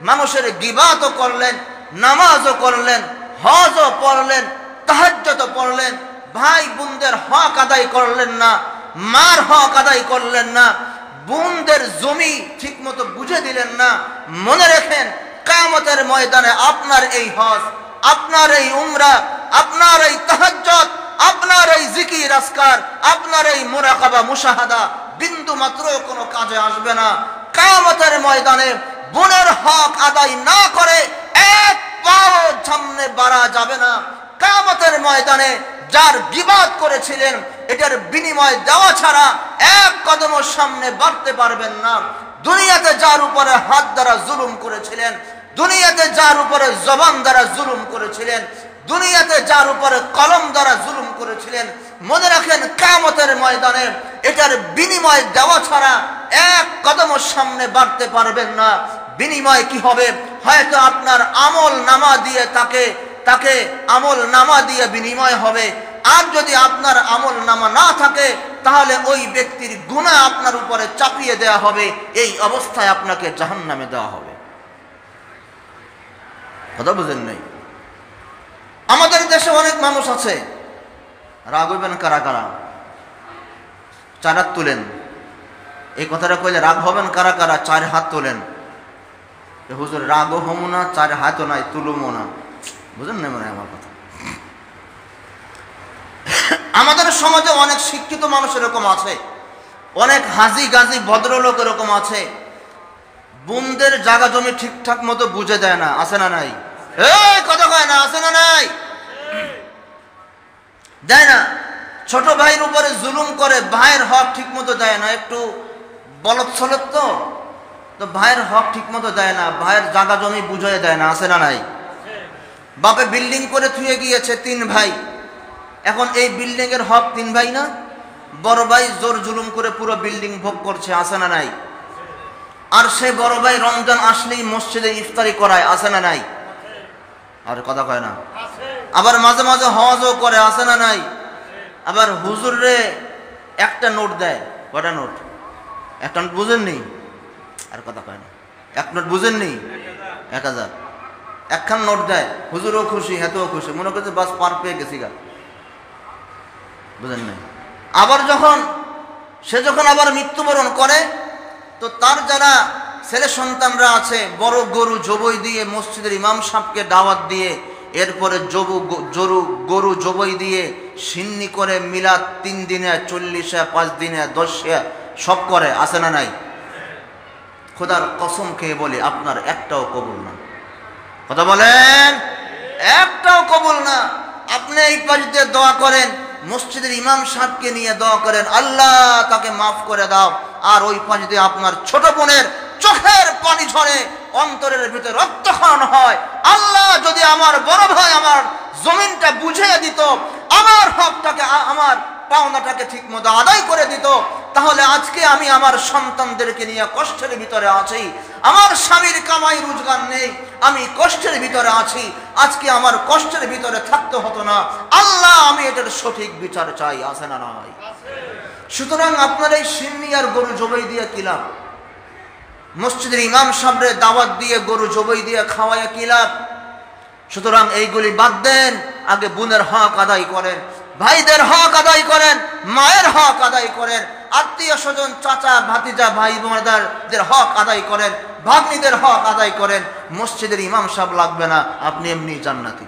মানুষের গিবাতও করলেন, নামাজও করলেন, হজও পড়লেন, তাহাজ্জুদও পড়লেন, ভাই বোনদের হক আদায় করলেন না, মার হক আদায় করলেন না, বোনদের জমি ঠিকমতো বুঝে দিলেন না। মনে রাখেন, কিয়ামতের ময়দানে আপনার এই হজ, আপনার এই উমরা, আপনার এই তাহাজ্জুদ, আপনার এই জিকির আজকার, আপনার এই মুরাকাবা মুশাহাদা বিন্দু মাত্র কোনো কাজে আসবে না। কিয়ামতের ময়দানে বোনের হক আদায় না করে এক পাও সামনে বাড়া যাবে না। কিয়ামতের ময়দানে যার গীবাত করেছিলেন এটার বিনিময় দেওয়া ছাড়া এক কদম সামনে বাড়তে পারবেন না। দুনিয়াতে যার উপরে হাত দ্বারা জুলুম করেছিলেন, দুনিয়াতে যার উপরে জবান দ্বারা জুলুম করেছিলেন, দুনিয়াতে যার উপরে কলম দ্বারা জুলুম করেছিলেন, মনে রাখেন কিয়ামতের ময়দানে এটার বিনিময় দেওয়া ছাড়া এক কদম সামনে বাড়তে পারবেন না। বিনিময় কি হবে? হয়তো আপনার আমল নামা দিয়ে তাকে আমল নামা দিয়ে বিনিময় হবে। আর যদি আপনার আমল নামা না থাকে তাহলে ওই ব্যক্তির গুনাহ আপনার উপরে চাপিয়ে দেওয়া হবে। এই অবস্থায় আপনাকে জাহান্নামে দেওয়া হবে। কথা বুঝেন নাই? আমাদের দেশে অনেক মানুষ আছে, রাগ হইবেন কারা কারা? চার হাত তুলেন। এই কথাটা কইলে রাগ হবেন কারা কারা? চার হাত তোলেন। হুজুর রাগও হমু না, চার হাতও নাই, তুলুমও না। বুঝেন না মনে হয় আমার কথা? আমাদের সমাজে অনেক শিক্ষিত মানুষ এরকম আছে, অনেক হাজি গাজি ভদ্রলোক এরকম আছে, বোনদের জায়গা জমি ঠিকঠাক মতো বুঝে দেয় না। আছে না নাই? এই কথা কয় না? আছে না নাই? দেয় না। ছোট ভাইয়ের উপরে জুলুম করে, ভাইয়ের হক ঠিক মতো দেয় না। একটু বলদ ছলদ তো ভাইয়ের হক ঠিক মতো দেয় না, ভাইয়ের জায়গা জমি বুঝিয়ে দেয় না। আছে না নাই? বাপে বিল্ডিং করে থুয়ে গিয়েছে 3 ভাই, এখন এই বিল্ডিং এর হক 3 ভাই না, বড় ভাই জোর জুলুম করে পুরো বিল্ডিং ভোগ করছে। আছে না নাই? আর সে বড় ভাই রমজান আসলেই মসজিদে ইফতারি করায়। আছে না নাই? আর কথা কয় না? আবার মাঝে মাঝে হজও করে। আছে না নাই? আবার হুজুর রে একটা নোট দেয়। কয়টা নোট? একটা নোট বুঝেননি? আর কথা কয় না? এক নোট বুঝেননি? 1000 একখান নোট দেয়। হুজুরও খুশি, হেতেও খুশি, মনে করছে বাস পার পেয়ে গেছি গা। বুঝেন নাই? আবার সে যখন আবার মৃত্যুবরণ করে তো তার যারা ছেলে সন্তানরা আছে বড় গরু জবই দিয়ে মসজিদের ইমাম সাহেবকে দাওয়াত দিয়ে, এরপরে গরু জবই দিয়ে সিন্নি করে মিলাদ 3 দিনে 40 5 দিনে 10 সব করে। আছে না নাই? খোদার কসম খেয়ে বলি আপনার একটাও কবুল না। কথা বলেন? একটাও কবুল না। আপনি এই পাশ দিয়ে দোয়া করেন, মসজিদের ইমাম সাহেবকে নিয়ে দোয়া করেন, আল্লাহ তাকে মাফ করে দাও। আর ওই পাশ দিয়ে আপনার ছোট বোনের চোখের পানি ঝরে, অন্তরের ভিতরে রক্তক্ষরণ হয়, আল্লাহ যদি আমার বড় ভাই আমার জমিনটা বুঝিয়ে দিত, আমার হকটাকে, আমার পাওনাটাকে ঠিক মতো আদায় করে দিত, তাহলে আজকে আমি আমার সন্তানদেরকে নিয়ে কষ্টের ভিতরে আছি। আমার স্বামীর কামাই রোজগার নেই, আমি কষ্টের ভিতরে আছি, আজকে আমার কষ্টের ভিতরে থাকতে হতো না। আল্লাহ আমি এটার সঠিক বিচার চাই। আছে না নাই? সুতরাং আপনার এই সিন্নি আর গরু জবাই দিয়ে কি লাভ? মসজিদের ইমাম সাহেবরে দাওয়াত দিয়ে গরু জবাই দিয়ে খাওয়ায় কি লাভ? সুতরাং এইগুলি বাদ দেন, আগে বোনের হক আদায় করেন, ভাইদের হক আদায় করেন, মায়ের হক আদায় করেন, আত্মীয় স্বজন চাচা ভাতিজা ভাই বোনদের হক আদায় করেন, ভাগ্নিদের হক আদায় করেন। মসজিদের ইমাম সাহেব লাগবে না, আপনি এমনি জান্নাতি।